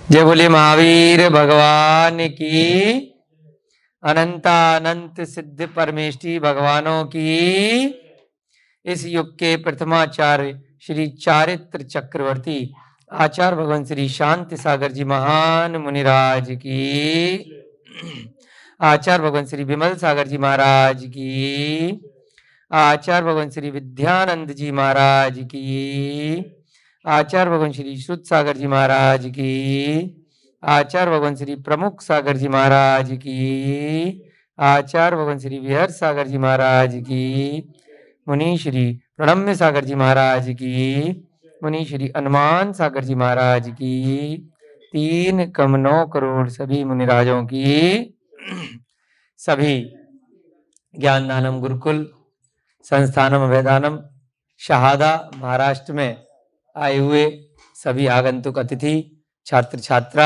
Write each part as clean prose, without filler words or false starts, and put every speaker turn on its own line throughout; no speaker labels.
जय बोले महावीर भगवान की। अनंत सिद्ध परमेष्टि भगवानों की। इस युग के प्रथमाचार्य श्री चारित्र चक्रवर्ती आचार्य भगवान श्री शांति सागर जी महान मुनिराज की। आचार्य भगवान श्री विमल सागर जी महाराज की। आचार्य भगवान श्री विद्यानंद जी महाराज की। आचार्य भगवान श्री शुद्ध सागर जी महाराज की। आचार्य भगवान श्री प्रमुख सागर जी महाराज की। आचार्य भगवान श्री विहर सागर जी महाराज की। मुनि श्री प्रणम्य सागर जी महाराज की। मुनि श्री हनुमान सागर जी महाराज की। 3,9 करोड़ सभी मुनिराजों की। सभी ज्ञानदानम गुरुकुल संस्थानम अभयदानम शहादा महाराष्ट्र में आए हुए सभी आगंतुक अतिथि छात्र छात्रा,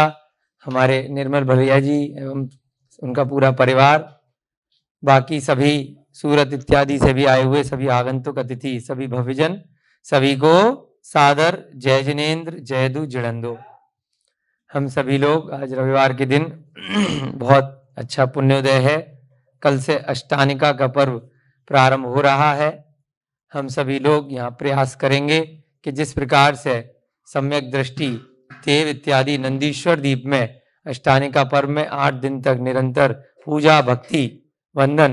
हमारे निर्मल भैया जी एवं उनका पूरा परिवार, बाकी सभी सूरत इत्यादि से भी आए हुए सभी आगंतुक अतिथि, सभी भव्यजन, सभी को सादर जय जिनेन्द्र जय दु जिणंदो। हम सभी लोग आज रविवार के दिन बहुत अच्छा पुण्योदय है। कल से अष्टानिका का पर्व प्रारंभ हो रहा है। हम सभी लोग यहाँ प्रयास करेंगे कि जिस प्रकार से सम्यक दृष्टि देव इत्यादि नंदीश्वर दीप में अष्टानिका पर्व में 8 दिन तक निरंतर पूजा भक्ति वंदन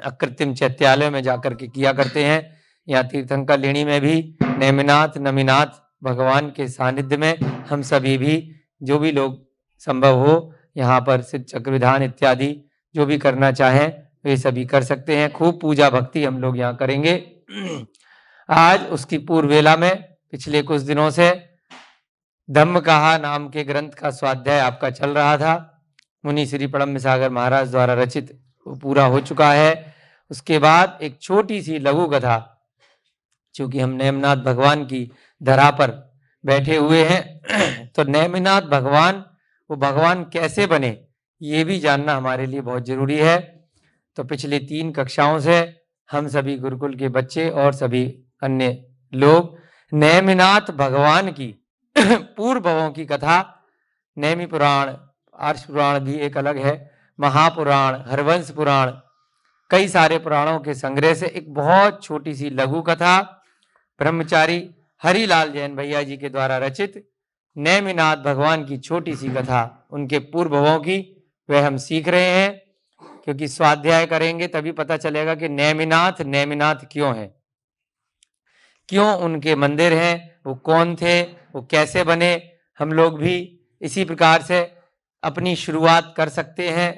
अकृत्रिम चैत्यालय में जाकर के किया करते हैं। यहाँ तीर्थंकर लेणी में भी नेमिनाथ नमिनाथ भगवान के सानिध्य में हम सभी भी जो भी लोग संभव हो यहाँ पर सिद्ध चक्र विधान इत्यादि जो भी करना चाहें वे सभी कर सकते हैं। खूब पूजा भक्ति हम लोग यहाँ करेंगे। आज उसकी पूर्व वेला में पिछले कुछ दिनों से धम्म कहा नाम के ग्रंथ का स्वाध्याय आपका चल रहा था। मुनि श्री प्रणम्य सागर महाराज द्वारा रचित वो पूरा हो चुका है। उसके बाद एक छोटी सी लघु कथा, चूंकि हम नेमिनाथ भगवान की धरा पर बैठे हुए हैं तो नेमिनाथ भगवान वो भगवान कैसे बने ये भी जानना हमारे लिए बहुत जरूरी है। तो पिछले 3 कक्षाओं से हम सभी गुरुकुल के बच्चे और सभी अन्य लोग नेमिनाथ भगवान की पूर्व भवों की कथा, नेमि पुराण, आर्ष पुराण भी एक अलग है, महापुराण, हरवंश पुराण, कई सारे पुराणों के संग्रह से एक बहुत छोटी सी लघु कथा ब्रह्मचारी हरिलाल जैन भैया जी के द्वारा रचित नेमिनाथ भगवान की छोटी सी कथा उनके पूर्व भवों की वह हम सीख रहे हैं। क्योंकि स्वाध्याय करेंगे तभी पता चलेगा कि नेमिनाथ नेमिनाथ क्यों है, क्यों उनके मंदिर हैं, वो कौन थे, वो कैसे बने। हम लोग भी इसी प्रकार से अपनी शुरुआत कर सकते हैं।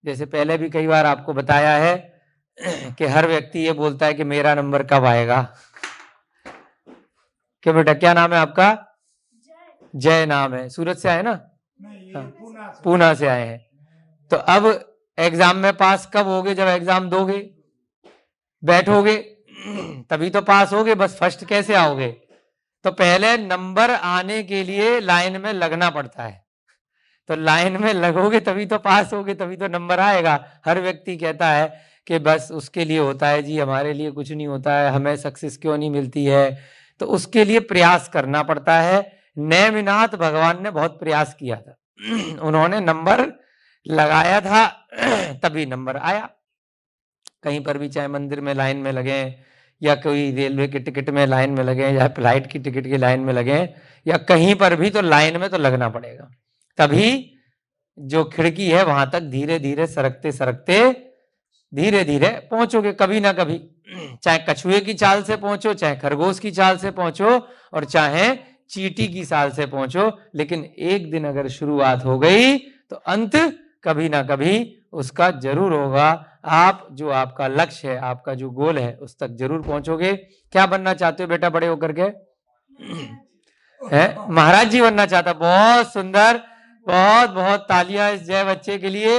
जैसे पहले भी कई बार आपको बताया है कि हर व्यक्ति ये बोलता है कि मेरा नंबर कब आएगा। क्यों बेटा, क्या नाम है आपका? जय नाम है। सूरत से आए ना? पूना से आए हैं। तो अब एग्जाम में पास कब होगे? जब एग्जाम दोगे बैठोगे तभी तो पास होगे, बस फर्स्ट कैसे आओगे? तो पहले नंबर आने के लिए लाइन में लगना पड़ता है। तो लाइन में लगोगे तभी तो पास होगे, तभी तो नंबर आएगा। हर व्यक्ति कहता है कि बस उसके लिए होता है जी, हमारे लिए कुछ नहीं होता है, हमें सक्सेस क्यों नहीं मिलती है। तो उसके लिए प्रयास करना पड़ता है। नेमिनाथ भगवान ने बहुत प्रयास किया था उन्होंने नंबर लगाया था तभी नंबर आया। कहीं पर भी, चाहे मंदिर में लाइन में लगे या कोई रेलवे की टिकट में लाइन में लगे या फ्लाइट की टिकट की लाइन में लगे या कहीं पर भी, तो लाइन में तो लगना पड़ेगा। तभी जो खिड़की है वहां तक धीरे धीरे सरकते सरकते धीरे धीरे पहुंचोगे कभी ना कभी। चाहे कछुए की चाल से पहुंचो, चाहे खरगोश की चाल से पहुंचो और चाहे चींटी की चाल से पहुंचो, लेकिन एक दिन अगर शुरुआत हो गई तो अंत कभी ना कभी उसका जरूर होगा। आप जो आपका लक्ष्य है, आपका जो गोल है, उस तक जरूर पहुंचोगे। क्या बनना चाहते हो बेटा बड़े होकर के? है महाराज जी बनना चाहता। बहुत सुंदर, बहुत बहुत तालियां इस जय बच्चे के लिए।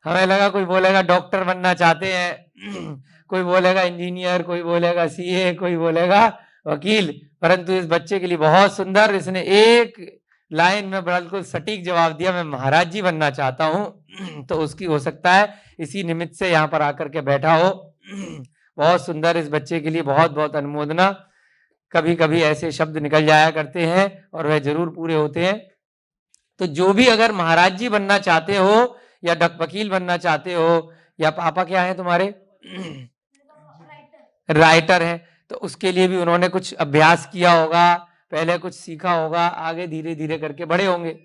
हमें लगा कोई बोलेगा डॉक्टर बनना चाहते हैं, कोई बोलेगा इंजीनियर, कोई बोलेगा सीए, कोई बोलेगा वकील, परंतु इस बच्चे के लिए बहुत सुंदर, इसने एक लाइन में बिल्कुल सटीक जवाब दिया, मैं महाराज जी बनना चाहता हूं। तो उसकी हो सकता है इसी निमित्त से यहाँ पर आकर के बैठा हो। बहुत सुंदर, इस बच्चे के लिए बहुत बहुत अनुमोदना। कभी कभी ऐसे शब्द निकल जाया करते हैं और वह जरूर पूरे होते हैं। तो जो भी अगर महाराज जी बनना चाहते हो या डक वकील बनना चाहते हो, या पापा क्या है तुम्हारे राइटर हैं, तो उसके लिए भी उन्होंने कुछ अभ्यास किया होगा, पहले कुछ सीखा होगा, आगे धीरे धीरे करके बड़े होंगे।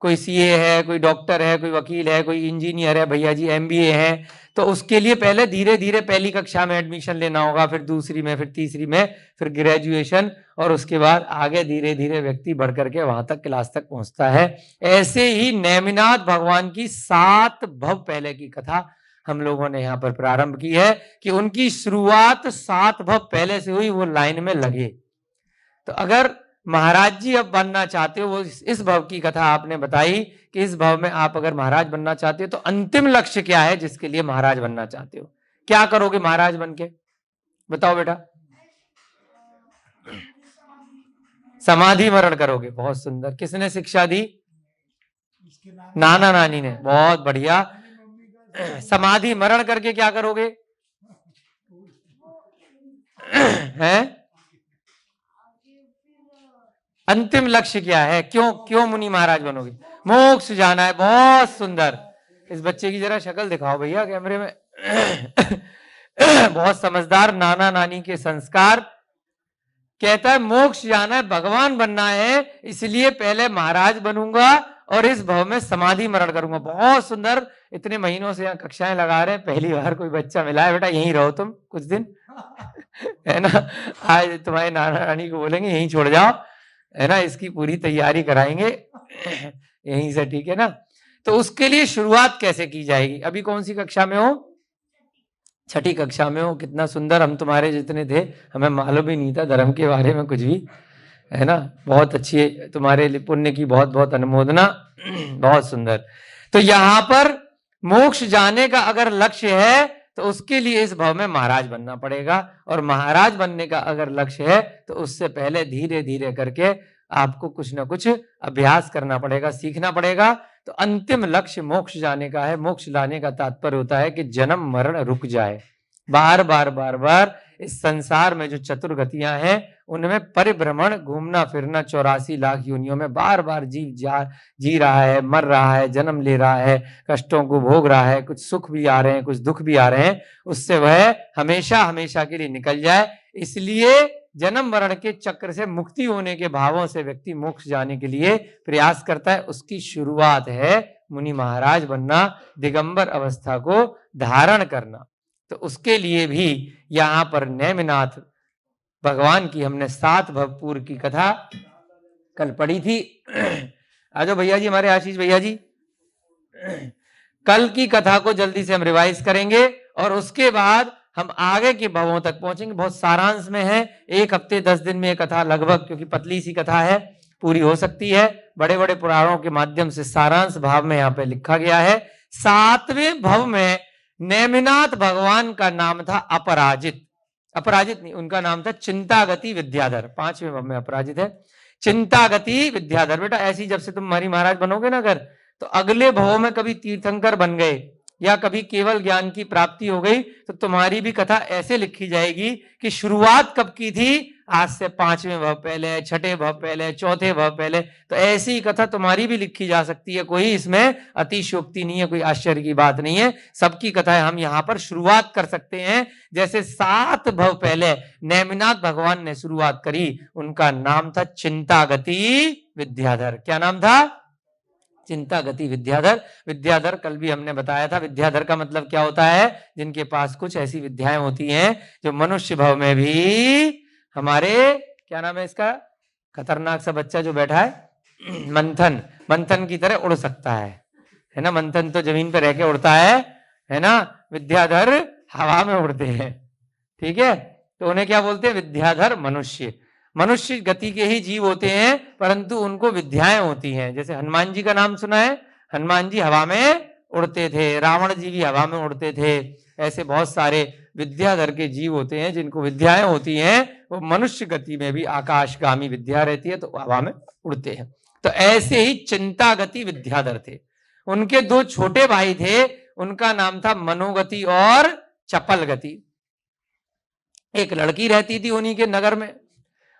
कोई सीए है, कोई डॉक्टर है, कोई वकील है, कोई इंजीनियर है, भैया जी एमबीए है, तो उसके लिए पहले धीरे धीरे पहली कक्षा में एडमिशन लेना होगा, फिर दूसरी में, फिर तीसरी में, फिर ग्रेजुएशन, और उसके बाद आगे धीरे धीरे व्यक्ति बढ़ करके वहां तक क्लास तक पहुंचता है। ऐसे ही नेमिनाथ भगवान की 7 भव पहले की कथा हम लोगों ने यहाँ पर प्रारंभ की है कि उनकी शुरुआत 7 भव पहले से हुई, वो लाइन में लगे। तो अगर महाराज जी अब बनना चाहते हो, वो इस भव की कथा आपने बताई कि इस भव में आप अगर महाराज बनना चाहते हो तो अंतिम लक्ष्य क्या है जिसके लिए महाराज बनना चाहते हो? क्या करोगे महाराज बन के? बताओ बेटा। समाधि मरण करोगे। बहुत सुंदर। किसने शिक्षा दी? नाना नानी ने। बहुत बढ़िया। समाधि मरण करके क्या करोगे? हैं? अंतिम लक्ष्य क्या है? क्यों मुनि महाराज बनोगे? मोक्ष जाना है। बहुत सुंदर। इस बच्चे की जरा शक्ल दिखाओ भैया कैमरे में। बहुत समझदार। नाना नानी के संस्कार। कहता है मोक्ष जाना है, भगवान बनना है, इसलिए पहले महाराज बनूंगा और इस भव में समाधि मरण करूंगा। बहुत सुंदर। इतने महीनों से यहाँ कक्षाएं लगा रहे हैं, पहली बार कोई बच्चा मिला है। बेटा यहीं रहो तुम कुछ दिन, है ना। आज तुम्हारे नाना नानी को बोलेंगे यहीं छोड़ जाओ, है ना, इसकी पूरी तैयारी कराएंगे यहीं से, ठीक है ना। तो उसके लिए शुरुआत कैसे की जाएगी? अभी कौन सी कक्षा में हो? 6ठी कक्षा में हो। कितना सुंदर। हम तुम्हारे जितने थे, हमें मालूम ही नहीं था धर्म के बारे में कुछ भी, है ना। बहुत अच्छी तुम्हारे पुण्य की बहुत बहुत अनुमोदना। बहुत सुंदर। तो यहाँ पर मोक्ष जाने का अगर लक्ष्य है तो उसके लिए इस भव में महाराज बनना पड़ेगा, और महाराज बनने का अगर लक्ष्य है तो उससे पहले धीरे धीरे करके आपको कुछ ना कुछ अभ्यास करना पड़ेगा, सीखना पड़ेगा। तो अंतिम लक्ष्य मोक्ष जाने का है। मोक्ष लाने का तात्पर्य होता है कि जन्म मरण रुक जाए। बार बार बार बार इस संसार में जो चतुर्गतियां हैं उनमें परिभ्रमण, घूमना फिरना, 84 लाख योनियों में बार बार जी रहा है, मर रहा है, जन्म ले रहा है, कष्टों को भोग रहा है, कुछ सुख भी आ रहे हैं, कुछ दुख भी आ रहे हैं, उससे वह हमेशा हमेशा के लिए निकल जाए। इसलिए जन्म मरण के चक्र से मुक्ति होने के भावों से व्यक्ति मोक्ष जाने के लिए प्रयास करता है। उसकी शुरुआत है मुनि महाराज बनना, दिगंबर अवस्था को धारण करना। तो उसके लिए भी यहाँ पर नेमिनाथ भगवान की हमने 7 भवपूर की कथा कल पढ़ी थी। आ जाओ भैया जी, हमारे आशीष भैया जी। कल की कथा को जल्दी से हम रिवाइज करेंगे और उसके बाद हम आगे के भवों तक पहुंचेंगे। बहुत सारांश में है। 1 हफ्ते 10 दिन में कथा लगभग, क्योंकि पतली सी कथा है, पूरी हो सकती है। बड़े बड़े पुराणों के माध्यम से सारांश भाव में यहाँ पे लिखा गया है। 7वें भव में नेमिनाथ भगवान का नाम था अपराजित। अपराजित नहीं, उनका नाम था चिंतागति विद्याधर। 5वें भव में अपराजित है, चिंतागति विद्याधर। बेटा ऐसी जब से तुम हमारी महाराज बनोगे ना अगर, तो अगले भव में कभी तीर्थंकर बन गए या कभी केवल ज्ञान की प्राप्ति हो गई तो तुम्हारी भी कथा ऐसे लिखी जाएगी कि शुरुआत कब की थी, आज से 5वें भव पहले, 6ठे भव पहले, 4थे भव पहले। तो ऐसी कथा तुम्हारी भी लिखी जा सकती है। कोई इसमें अतिशयोक्ति नहीं है, कोई आश्चर्य की बात नहीं है। सबकी कथाएं हम यहाँ पर शुरुआत कर सकते हैं। जैसे 7 भव पहले नेमिनाथ भगवान ने शुरुआत करी, उनका नाम था चिंतागति विद्याधर। क्या नाम था? चिंतागति विद्याधर। विद्याधर कल भी हमने बताया था। विद्याधर का मतलब क्या होता है? जिनके पास कुछ ऐसी विद्याएं होती हैं जो मनुष्य भव में भी हमारे, क्या नाम है इसका, खतरनाक सा बच्चा जो बैठा है, मंथन, मंथन की तरह उड़ सकता है ना। मंथन तो जमीन पर रह के उड़ता है ना। विद्याधर हवा में उड़ते हैं, ठीक है। तो उन्हें क्या बोलते हैं? विद्याधर मनुष्य। मनुष्य गति के ही जीव होते हैं, परंतु उनको विद्याएं होती हैं। जैसे हनुमान जी का नाम सुना है, हनुमान जी हवा में उड़ते थे, रावण जी भी हवा में उड़ते थे। ऐसे बहुत सारे विद्याधर के जीव होते हैं जिनको विद्याएं होती हैं। वो मनुष्य गति में भी आकाशगामी विद्या रहती है, तो हवा में उड़ते हैं। तो ऐसे ही चिंतागति विद्याधर थे। उनके 2 छोटे भाई थे, उनका नाम था मनोगति और चपल गति। एक लड़की रहती थी उन्हीं के नगर में,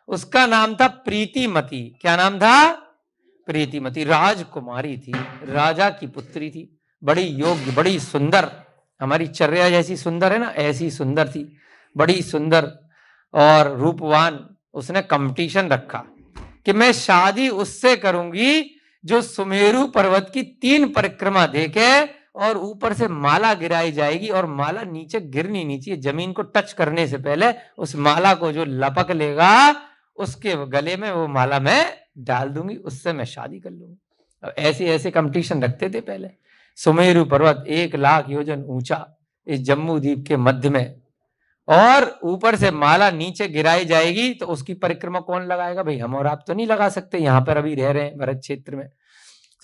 उसका नाम था प्रीतिमती। क्या नाम था? प्रीतिमती राजकुमारी थी, राजा की पुत्री थी, बड़ी योग्य, बड़ी सुंदर, हमारी चर्या जैसी सुंदर है ना, ऐसी सुंदर थी, बड़ी सुंदर और रूपवान। उसने कंपटीशन रखा कि मैं शादी उससे करूंगी जो सुमेरु पर्वत की 3 परिक्रमा देखे और ऊपर से माला गिराई जाएगी और माला नीचे गिरनी नहीं चाहिए, जमीन को टच करने से पहले उस माला को जो लपक लेगा उसके गले में वो माला मैं डाल दूंगी, उससे मैं शादी कर लूंगी। ऐसे ऐसे कंपटीशन रखते थे पहले। सुमेरु पर्वत 1 लाख योजन ऊंचा इस जम्मू द्वीप के मध्य में, और ऊपर से माला नीचे गिराई जाएगी तो उसकी परिक्रमा कौन लगाएगा? भाई हम और आप तो नहीं लगा सकते, यहाँ पर अभी रह रहे हैं भरत क्षेत्र में,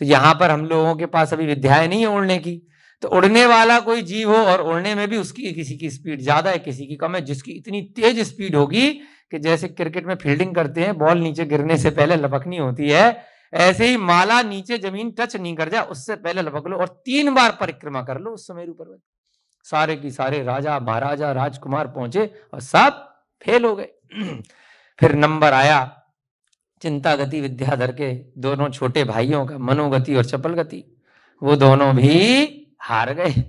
तो यहाँ पर हम लोगों के पास अभी विद्याएं नहीं है उड़ने की, तो उड़ने वाला कोई जीव हो और उड़ने में भी उसकी किसी की स्पीड ज्यादा है किसी की कम है, जिसकी इतनी तेज स्पीड होगी कि जैसे क्रिकेट में फील्डिंग करते हैं बॉल नीचे गिरने से पहले लपकनी होती है, ऐसे ही माला नीचे जमीन टच नहीं कर जाए उससे पहले लपक लो और 3 बार परिक्रमा कर लो उस सुमेरु पर्वत। सारे की सारे राजा महाराजा राजकुमार पहुंचे और सब फेल हो गए। फिर नंबर आया चिंतागति विद्याधर के दोनों छोटे भाइयों का, मनोगति और चपलगति, वो दोनों भी हार गए।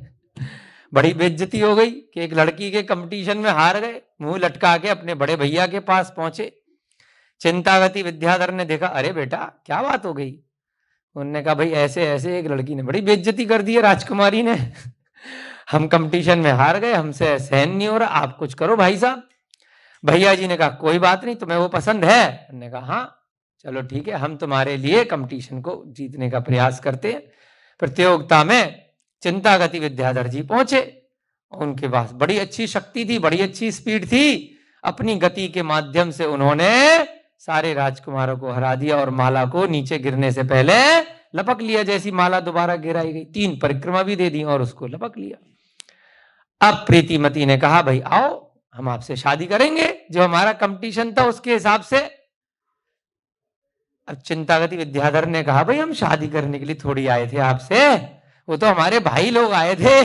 बड़ी बेइज्जती हो गई कि एक लड़की के कंपटीशन में हार गए, मुंह लटका के अपने बड़े भैया के पास पहुंचे। चिंतागति विद्याधर ने देखा, अरे बेटा क्या बात हो गई? उन्होंने कहा भाई ऐसे ऐसे एक लड़की ने बड़ी बेइज्जती कर दी है राजकुमारी ने, हम कंपटीशन में हार गए, हमसे सहन नहीं हो रहा, आप कुछ करो भाई साहब। भैया जी ने कहा कोई बात नहीं, तुम्हें वो पसंद है? उन्होंने कहा हाँ चलो ठीक है, हम तुम्हारे लिए कंपटीशन को जीतने का प्रयास करते हैं। प्रतियोगिता में चिंतागति विद्याधर जी पहुंचे, उनके पास बड़ी अच्छी शक्ति थी, बड़ी अच्छी स्पीड थी, अपनी गति के माध्यम से उन्होंने सारे राजकुमारों को हरा दिया और माला को नीचे गिरने से पहले लपक लिया। जैसी माला दोबारा गिराई गई 3 परिक्रमा भी दे दी और उसको लपक लिया। अब प्रीतिमती ने कहा भाई आओ हम आपसे शादी करेंगे, जो हमारा कंपटीशन था उसके हिसाब से। अब चिंतागति विद्याधर ने कहा भाई हम शादी करने के लिए थोड़ी आए थे आपसे, वो तो हमारे भाई लोग आए थे,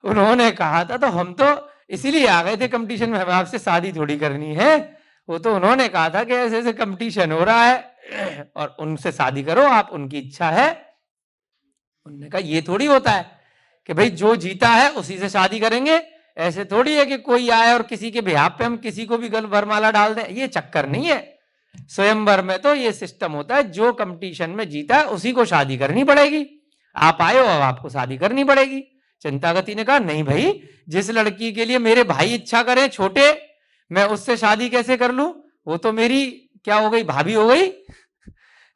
उन्होंने कहा था तो हम तो इसीलिए आ गए थे कंपटीशन में, हमें आपसे शादी थोड़ी करनी है। वो तो उन्होंने कहा था कि ऐसे ऐसे कंपटीशन हो रहा है और उनसे शादी करो आप, उनकी इच्छा है। उन्होंने कहा ये थोड़ी होता है कि भाई जो जीता है उसी से शादी करेंगे, ऐसे थोड़ी है कि कोई आए और किसी के बिहाफ पे हम किसी को भी गल वरमाला डाल दें, ये चक्कर नहीं है। स्वयंवर में तो ये सिस्टम होता है, जो कंपटीशन में जीता है उसी को शादी करनी पड़ेगी, आप आए हो अब आपको शादी करनी पड़ेगी। चिंतागति ने कहा नहीं भाई, जिस लड़की के लिए मेरे भाई इच्छा करें छोटे, मैं उससे शादी कैसे कर लूं? वो तो मेरी क्या हो गई, भाभी हो गई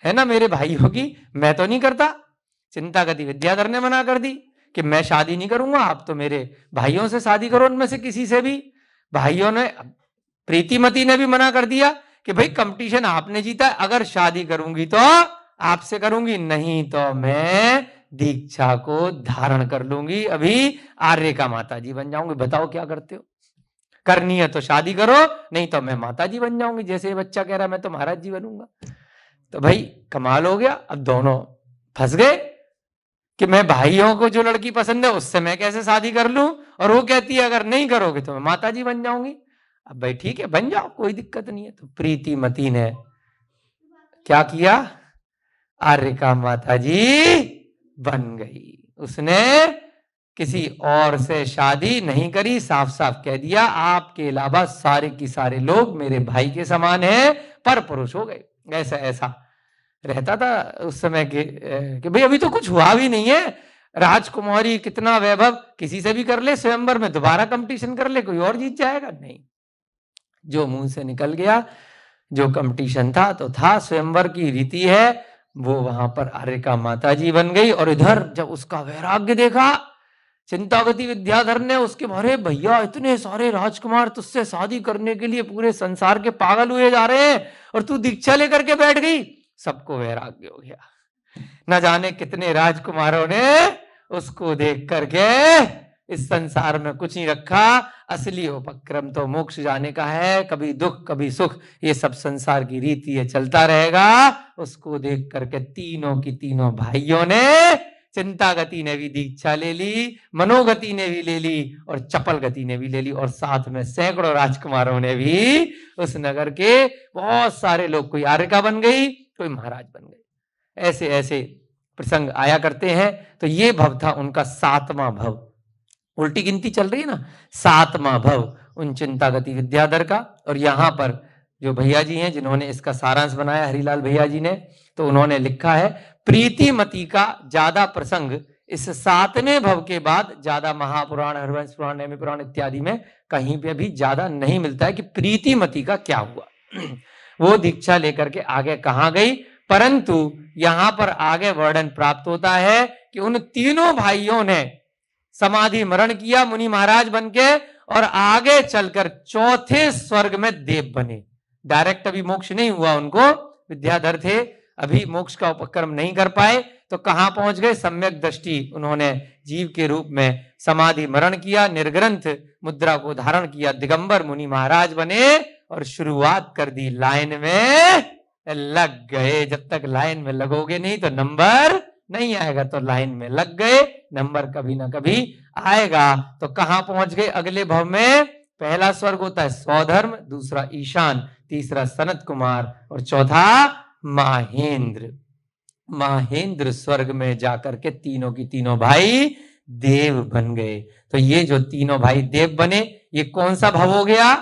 है ना, मेरे भाई होगी, मैं तो नहीं करता। चिंतागति विद्याधर ने मना कर दी कि मैं शादी नहीं करूंगा, आप तो मेरे भाइयों से शादी करो, उनमें से किसी से भी। भाइयों ने, प्रीतिमती ने भी मना कर दिया कि भाई कंपटीशन आपने जीता है, अगर शादी करूंगी तो आपसे करूंगी, नहीं तो मैं दीक्षा को धारण कर लूंगी, अभी आर्य का माता जी बन जाऊंगी। बताओ क्या करते हो? करनी है तो शादी करो, नहीं तो मैं माता जी बन जाऊंगी, जैसे ये बच्चा कह रहा मैं तो महाराज जी बनूंगा। तो भाई कमाल हो गया, अब दोनों फंस गए कि मैं भाइयों को जो लड़की पसंद है उससे मैं कैसे शादी कर लूं, और वो कहती है अगर नहीं करोगे तो मैं माता जी बन जाऊंगी। अब भाई ठीक है बन जाओ, कोई दिक्कत नहीं है। तो प्रीतिमती ने क्या किया, आर्य का माता जी बन गई। उसने किसी और से शादी नहीं करी, साफ साफ कह दिया आपके अलावा सारे की सारे लोग मेरे भाई के समान हैं, पर पुरुष हो गए। ऐसा ऐसा रहता था उस समय कि भाई अभी तो कुछ हुआ भी नहीं है, राजकुमारी कितना वैभव, किसी से भी कर ले, स्वयंवर में दोबारा कंपटीशन कर ले, कोई और जीत जाएगा। नहीं, जो मुंह से निकल गया, जो कंपटीशन था तो था, स्वयंवर की रीति है, वो वहां पर आर्य का माता जी बन गई। और इधर जब उसका वैराग्य देखा चिंतागति विद्याधर ने, उसके अरे भैया इतने सारे राजकुमार तुझसे शादी करने के लिए पूरे संसार के पागल हुए जा रहे हैं और तू दीक्षा लेकर के बैठ गई। सबको वैराग्य हो गया, न जाने कितने राजकुमारों ने उसको देख करके इस संसार में कुछ नहीं रखा, असली उपक्रम तो मोक्ष जाने का है, कभी दुख कभी सुख, ये सब संसार की रीति है, चलता रहेगा। उसको देख करके तीनों की तीनों भाइयों ने, चिंतागति ने भी दीक्षा ले ली, मनोगति ने भी ले ली और चपलगति ने भी ले ली, और साथ में सैकड़ों राजकुमारों ने भी, उस नगर के बहुत सारे लोग, कोई आर्य का बन गई, कोई महाराज बन गए। ऐसे ऐसे प्रसंग आया करते हैं। तो ये भव था उनका 7वां भव, उल्टी गिनती चल रही है ना, 7वां भव उन चिंतागति विद्याधर का। और यहाँ पर जो भैया जी हैं जिन्होंने इसका सारांश बनाया, हरिलाल भैया जी ने, तो उन्होंने लिखा है प्रीतिमती का ज्यादा प्रसंग इस 7वें भव के बाद ज्यादा महापुराण, हरवंश पुराण, नेमि पुराण इत्यादि में कहीं पे भी ज्यादा नहीं मिलता है कि प्रीतिमती का क्या हुआ। वो दीक्षा लेकर के आगे कहां गई, परंतु यहां पर आगे वर्णन प्राप्त होता है कि उन तीनों भाइयों ने समाधि मरण किया मुनि महाराज बनके, और आगे चलकर चौथे स्वर्ग में देव बने। डायरेक्ट अभी मोक्ष नहीं हुआ उनको, विद्याधर थे, अभी मोक्ष का उपक्रम नहीं कर पाए, तो कहां पहुंच गए, सम्यक दृष्टि उन्होंने जीव के रूप में समाधि मरण किया, निर्ग्रंथ मुद्रा को धारण किया, दिगंबर मुनि महाराज बने और शुरुआत कर दी, लाइन में लग गए। जब तक लाइन में लगोगे नहीं तो नंबर नहीं आएगा, तो लाइन में लग गए, नंबर कभी ना कभी आएगा। तो कहां पहुंच गए अगले भव में, पहला स्वर्ग होता है स्वधर्म, दूसरा ईशान, तीसरा सनत कुमार और चौथा महेंद्र। महेंद्र स्वर्ग में जाकर के तीनों की तीनों भाई देव बन गए। तो ये जो तीनों भाई देव बने, ये कौन सा भव हो गया,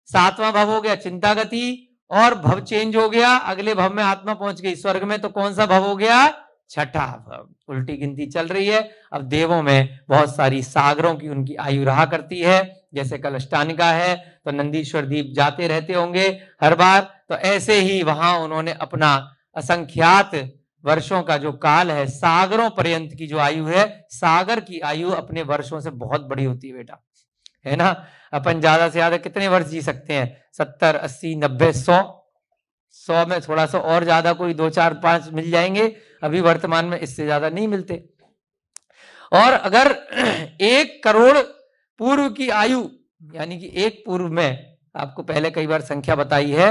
7वां भव हो गया चिंतागति, और भव चेंज हो गया, अगले भव में आत्मा पहुंच गई स्वर्ग में, तो कौन सा भव हो गया, 6ठा भव। उल्टी गिनती चल रही है। अब देवों में बहुत सारी सागरों की उनकी आयु रहा करती है, जैसे कल अष्टानिका है तो नंदीश्वर दीप जाते रहते होंगे हर बार, तो ऐसे ही वहां उन्होंने अपना असंख्यात वर्षों का जो काल है, सागरों पर्यंत की जो आयु है, सागर की आयु अपने वर्षों से बहुत बड़ी होती है बेटा, है ना। अपन ज्यादा से ज्यादा कितने वर्ष जी सकते हैं, 70, 80, 90, 100 में थोड़ा सा और ज्यादा कोई 2, 4, 5 मिल जाएंगे, अभी वर्तमान में इससे ज्यादा नहीं मिलते। और अगर 1 करोड़ पूर्व की आयु, यानी कि एक पूर्व में, आपको पहले कई बार संख्या बताई है,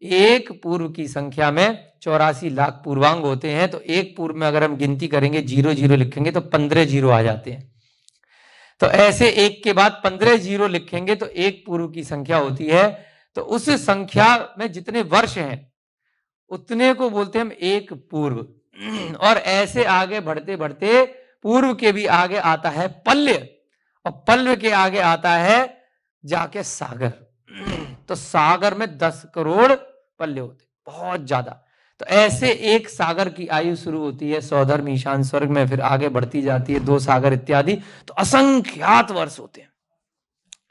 एक पूर्व की संख्या में 84 लाख पूर्वांग होते हैं, तो एक पूर्व में अगर हम गिनती करेंगे 0 0 लिखेंगे तो 15 जीरो आ जाते हैं। तो ऐसे एक के बाद 15 जीरो लिखेंगे तो एक पूर्व की संख्या होती है। तो उस संख्या में जितने वर्ष हैं उतने को बोलते हैं हम एक पूर्व। और ऐसे आगे बढ़ते बढ़ते पूर्व के भी आगे आता है पल्य, और पल्य के आगे आता है जाके सागर। तो सागर में 10 करोड़ पल्य होते, बहुत ज्यादा। तो ऐसे एक सागर की आयु शुरू होती है स्वधर्म ईशान स्वर्ग में, फिर आगे बढ़ती जाती है 2 सागर इत्यादि, तो असंख्यात वर्ष होते हैं।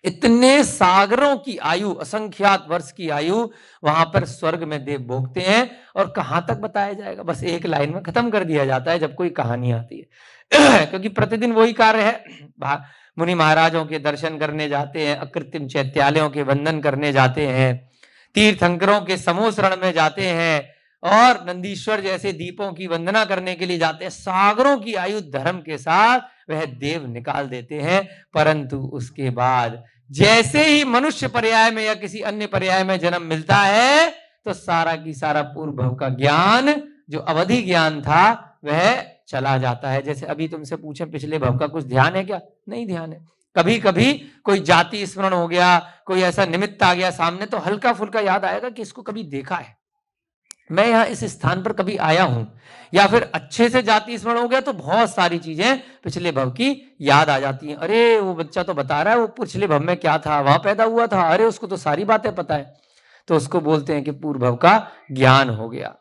इतने सागरों की आयु, असंख्यात वर्ष की आयु वहां पर स्वर्ग में देव भोगते हैं। और कहां तक बताया जाएगा, बस एक लाइन में खत्म कर दिया जाता है जब कोई कहानी आती है। क्योंकि प्रतिदिन वही कार्य है, मुनि महाराजों के दर्शन करने जाते हैं, अकृत्रिम चैत्यालयों के वंदन करने जाते हैं, तीर्थंकरों के समूह शरण में जाते हैं, और नंदीश्वर जैसे दीपों की वंदना करने के लिए जाते हैं। सागरों की आयु धर्म के साथ वह देव निकाल देते हैं। परंतु उसके बाद जैसे ही मनुष्य पर्याय में या किसी अन्य पर्याय में जन्म मिलता है, तो सारा की सारा पूर्व भव का ज्ञान, जो अवधि ज्ञान था, वह चला जाता है। जैसे अभी तुमसे पूछे पिछले भव का कुछ ध्यान है क्या, नहीं ध्यान है। कभी कभी कोई जाति स्मरण हो गया, कोई ऐसा निमित्त आ गया सामने, तो हल्का फुल्का याद आएगा कि इसको कभी देखा है, मैं यहाँ इस स्थान पर कभी आया हूं, या फिर अच्छे से जाति स्मरण हो गया तो बहुत सारी चीजें पिछले भव की याद आ जाती हैं। अरे वो बच्चा तो बता रहा है वो पिछले भव में क्या था, वहां पैदा हुआ था, अरे उसको तो सारी बातें पता है। तो उसको बोलते हैं कि पूर्व भव का ज्ञान हो गया।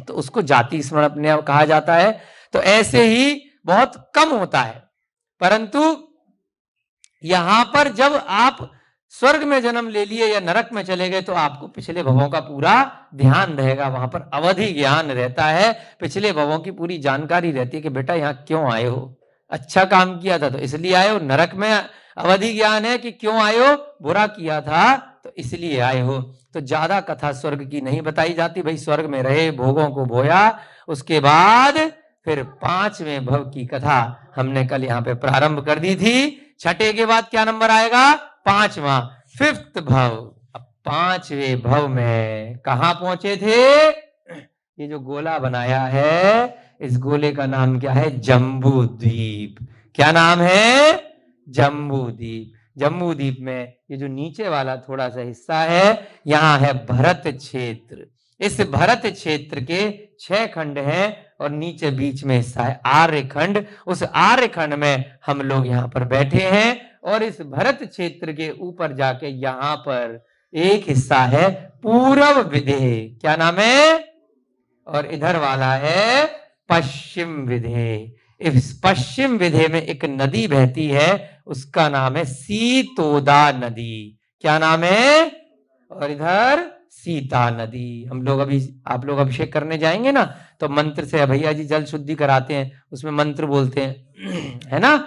तो उसको जाति स्मरण अपने कहा जाता है। तो ऐसे ही बहुत कम होता है, परंतु यहां पर जब आप स्वर्ग में जन्म ले लिए या नरक में चले गए, तो आपको पिछले भवों का पूरा ध्यान रहेगा, वहां पर अवधि ज्ञान रहता है, पिछले भवों की पूरी जानकारी रहती है कि बेटा यहाँ क्यों आए हो, अच्छा काम किया था तो इसलिए आए हो। नरक में अवधि ज्ञान है कि क्यों आए हो, बुरा किया था तो इसलिए आए हो। तो ज्यादा कथा स्वर्ग की नहीं बताई जाती, भाई स्वर्ग में रहे, भोगों को भोया, उसके बाद फिर 5वें भव की कथा हमने कल यहाँ पे प्रारंभ कर दी थी। 6ठे के बाद क्या नंबर आएगा, 5वां, 5th भव। अब 5वें भव में कहां पहुंचे थे, ये जो गोला बनाया है, इस गोले का नाम क्या है, जम्बू द्वीप। क्या नाम है, जम्बू द्वीप। जम्बू द्वीप में ये जो नीचे वाला थोड़ा सा हिस्सा है, यहां है भरत क्षेत्र। इस भरत क्षेत्र के 6 खंड हैं, और नीचे बीच में हिस्सा है आर्यखंड। उस आर्यखंड में हम लोग यहाँ पर बैठे हैं और इस भरत क्षेत्र के ऊपर जाके यहाँ पर एक हिस्सा है पूर्व विधेय, क्या नाम है, और इधर वाला है पश्चिम विधेय। इस पश्चिम विधेय में एक नदी बहती है, उसका नाम है सीतोदा नदी। क्या नाम है, और इधर सीता नदी। हम लोग अभी, आप लोग अभिषेक करने जाएंगे ना, तो मंत्र से भैया जी जल शुद्धि कराते हैं, उसमें मंत्र बोलते हैं, है ना,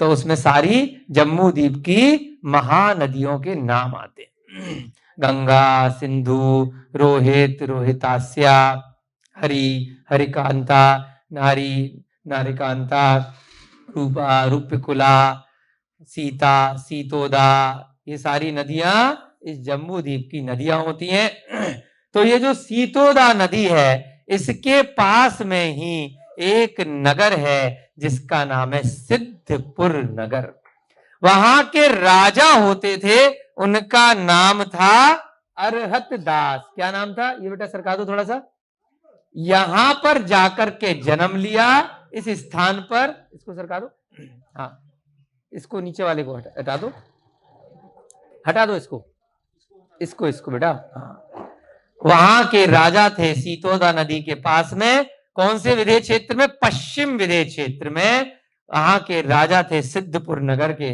तो उसमें सारी जम्मू द्वीप की महानदियों के नाम आते हैं। गंगा, सिंधु, रोहित, रोहितास्या, हरि, हरिकांता, नारी, नारिकांता, रूपा, रूपकुला, सीता, सीतोदा, ये सारी नदियां इस जम्बू द्वीप की नदियां होती हैं। तो ये जो सीतोदा नदी है, इसके पास में ही एक नगर है जिसका नाम है सिद्धपुर नगर। वहां के राजा होते थे, उनका नाम था अरहत दास। क्या नाम था, ये बेटा सरका दो थोड़ा सा। यहां पर जाकर के जन्म लिया, इस स्थान पर, इसको सरका दो, हाँ इसको नीचे वाले को हटा दो, हटा दो इसको, इसको इसको बेटा, हाँ। वहां के राजा थे सीतोदा नदी के पास में, कौन से विधेय क्षेत्र में, पश्चिम विधेय क्षेत्र में। वहां के राजा थे सिद्धपुर नगर के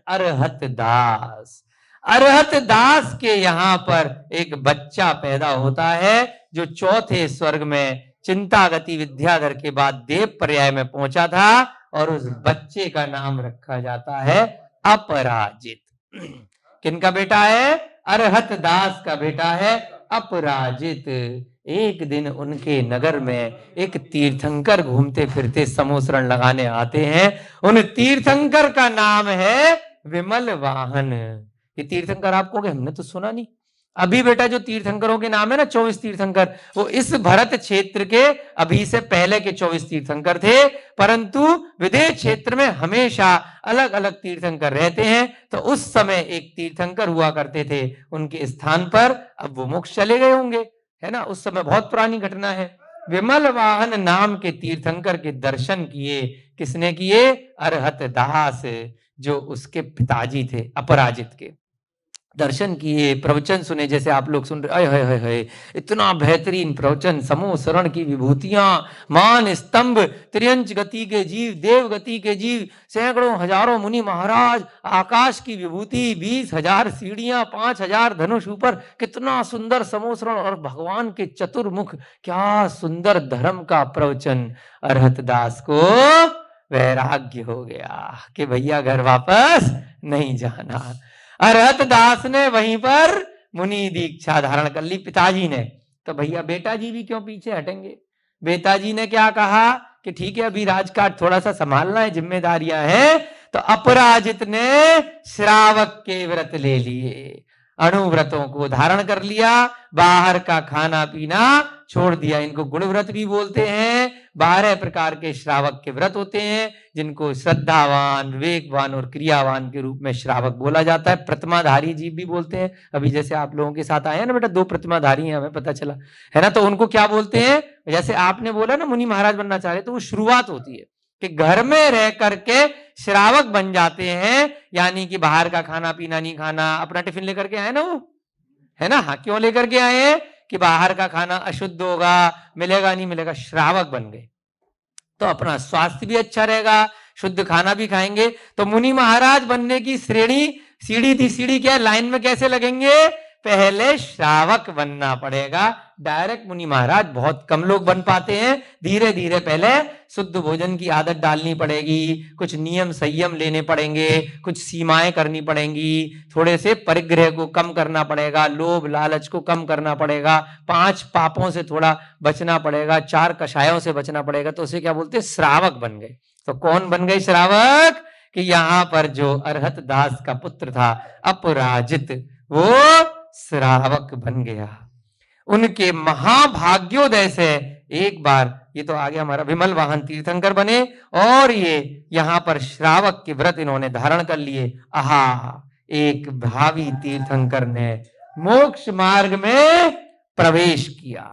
अरहत दास। अरहत दास के यहाँ पर एक बच्चा पैदा होता है जो चौथे स्वर्ग में चिंतागति विद्याधर के बाद देव पर्याय में पहुंचा था, और उस बच्चे का नाम रखा जाता है अपराजित। किनका बेटा है, अरहत दास का बेटा है अपराजित। एक दिन उनके नगर में एक तीर्थंकर घूमते फिरते समोसरण लगाने आते हैं। उन तीर्थंकर का नाम है विमल वाहन। ये तीर्थंकर आप कहोगे हमने तो सुना नहीं। अभी बेटा जो तीर्थंकरों के नाम है ना, 24 तीर्थंकर, वो इस भरत क्षेत्र के अभी से पहले के 24 तीर्थंकर थे, परंतु विदेह क्षेत्र में हमेशा अलग अलग तीर्थंकर रहते हैं। तो उस समय एक तीर्थंकर हुआ करते थे, उनके स्थान पर अब वो मोक्ष चले गए होंगे, है ना, उस समय बहुत पुरानी घटना है। विमल वाहन नाम के तीर्थंकर के दर्शन किए, किसने किए, अरहत दास, जो उसके पिताजी थे अपराजित के। दर्शन किए, प्रवचन सुने, जैसे आप लोग सुन रहे, हाय हाय हाय, इतना बेहतरीन प्रवचन, समूह शरण की विभूतियां, मान स्तंभ, त्रियंच गति के जीव, देव गति के जीव, सैकड़ों हजारों मुनि महाराज, आकाश की विभूति, 20,000 सीढ़ियां, 5,000 धनुष ऊपर, कितना सुंदर समूह शरण, और भगवान के चतुर्मुख, क्या सुंदर धर्म का प्रवचन। अरहत दास को वैराग्य हो गया कि भैया घर वापस नहीं जाना। अरहत दास ने वहीं पर मुनि दीक्षा धारण कर ली पिताजी ने। तो भैया बेटा जी भी क्यों पीछे हटेंगे। बेताजी ने क्या कहा कि ठीक है अभी राजकाट थोड़ा सा संभालना है, जिम्मेदारियां हैं। तो अपराजित ने श्रावक के व्रत ले लिए, अणुव्रतों को धारण कर लिया, बाहर का खाना पीना छोड़ दिया। इनको गुण व्रत भी बोलते हैं। 12 प्रकार के श्रावक के व्रत होते हैं, जिनको श्रद्धावान, विवेकवान और क्रियावान के रूप में श्रावक बोला जाता है। प्रतिमाधारी जीव भी बोलते हैं। अभी जैसे आप लोगों के साथ आए हैं ना बेटा, 2 प्रतिमाधारी हैं, हमें पता चला है ना, तो उनको क्या बोलते हैं। जैसे आपने बोला ना मुनि महाराज बनना चाह रहे, तो वो शुरुआत होती है कि घर में रह करके श्रावक बन जाते हैं, यानी कि बाहर का खाना पीना नहीं खाना। अपना टिफिन लेकर के आए ना वो, है ना, हाँ क्यों लेकर के आए हैं कि बाहर का खाना अशुद्ध होगा, मिलेगा नहीं मिलेगा। श्रावक बन गए तो अपना स्वास्थ्य भी अच्छा रहेगा, शुद्ध खाना भी खाएंगे। तो मुनि महाराज बनने की श्रेणी सीढ़ी थी। सीढ़ी क्या है, लाइन में कैसे लगेंगे, पहले श्रावक बनना पड़ेगा। डायरेक्ट मुनि महाराज बहुत कम लोग बन पाते हैं। धीरे धीरे पहले शुद्ध भोजन की आदत डालनी पड़ेगी, कुछ नियम संयम लेने पड़ेंगे, कुछ सीमाएं करनी पड़ेंगी, थोड़े से परिग्रह को कम करना पड़ेगा, लोभ लालच को कम करना पड़ेगा, 5 पापों से थोड़ा बचना पड़ेगा, 4 कषायों से बचना पड़ेगा। तो उसे क्या बोलते हैं, श्रावक बन गए। तो कौन बन गए श्रावक, कि यहाँ पर जो अरहत दास का पुत्र था अपराजित, वो श्रावक बन गया। उनके महाभाग्योदय से एक बार, ये तो आगे हमारा विमल वाहन तीर्थंकर बने, और ये यहाँ पर श्रावक के व्रत इन्होंने धारण कर लिए। आहा, एक भावी तीर्थंकर ने मोक्ष मार्ग में प्रवेश किया।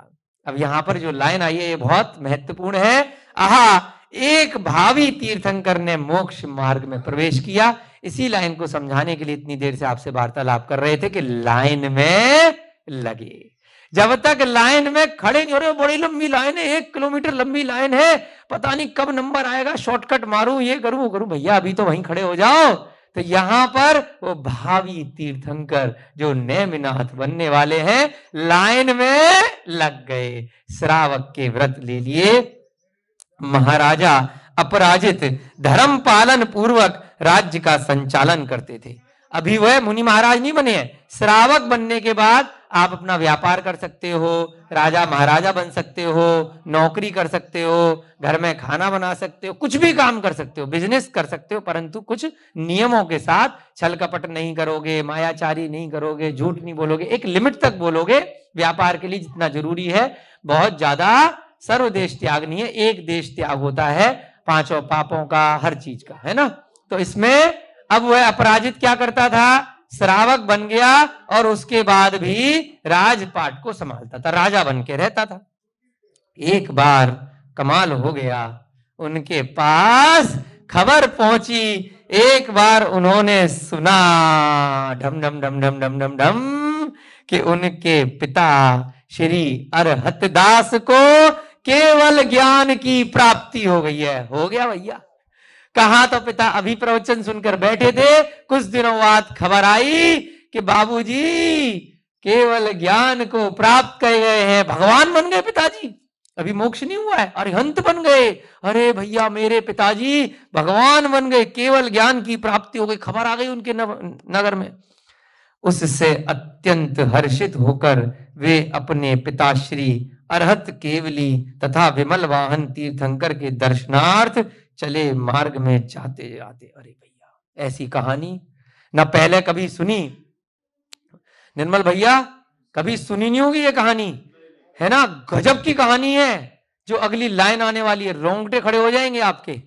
अब यहां पर जो लाइन आई है ये बहुत महत्वपूर्ण है। आहा, एक भावी तीर्थंकर ने मोक्ष मार्ग में प्रवेश किया। इसी लाइन को समझाने के लिए इतनी देर से आपसे वार्तालाप कर रहे थे कि लाइन में लगे। जब तक लाइन में खड़े नहीं हो रहे, बड़ी लंबी लाइन है, 1 किलोमीटर लंबी लाइन है, पता नहीं कब नंबर आएगा, शॉर्टकट मारूं, ये करूं वो करूं, भैया अभी तो वहीं खड़े हो जाओ। तो यहां पर वो भावी तीर्थंकर जो नेमिनाथ बनने वाले हैं लाइन में लग गए, श्रावक के व्रत ले लिए। महाराजा अपराजित धर्म पालन पूर्वक राज्य का संचालन करते थे। अभी वह मुनि महाराज नहीं बने हैं। श्रावक बनने के बाद आप अपना व्यापार कर सकते हो, राजा महाराजा बन सकते हो, नौकरी कर सकते हो, घर में खाना बना सकते हो, कुछ भी काम कर सकते हो, बिजनेस कर सकते हो, परंतु कुछ नियमों के साथ। छल कपट नहीं करोगे, मायाचारी नहीं करोगे, झूठ नहीं बोलोगे, एक लिमिट तक बोलोगे व्यापार के लिए जितना जरूरी है। बहुत ज्यादा सर्वदेश त्याग नहीं है, एक देश त्याग होता है, 5 पापों का, हर चीज का, है ना। तो इसमें अब वह अपराजित क्या करता था, श्रावक बन गया और उसके बाद भी राजपाट को संभालता था, राजा बन के रहता था। एक बार कमाल हो गया, उनके पास खबर पहुंची। एक बार उन्होंने सुना ढम ढम ढम ढम ढम ढम ढम कि उनके पिता श्री अरहतदास को केवल ज्ञान की प्राप्ति हो गई है। हो गया भैया। कहा तो पिता अभी प्रवचन सुनकर बैठे थे, कुछ दिनों बाद खबर आई कि बाबूजी केवल ज्ञान को प्राप्त कर गए हैं, भगवान बन गए पिताजी। अभी मोक्ष नहीं हुआ है, अरिहंत बन गए। अरे भैया मेरे पिताजी भगवान बन गए, केवल ज्ञान की प्राप्ति हो गई, खबर आ गई उनके नगर में। उससे अत्यंत हर्षित होकर वे अपने पिताश्री अरहत केवली तथा विमल वाहन तीर्थंकर के दर्शनार्थ चले। मार्ग में जाते जाते, अरे भैया ऐसी कहानी ना पहले कभी सुनी, निर्मल भैया कभी सुनी नहीं होगी ये कहानी, है ना। गजब की कहानी है। जो अगली लाइन आने वाली है, रोंगटे खड़े हो जाएंगे आपके।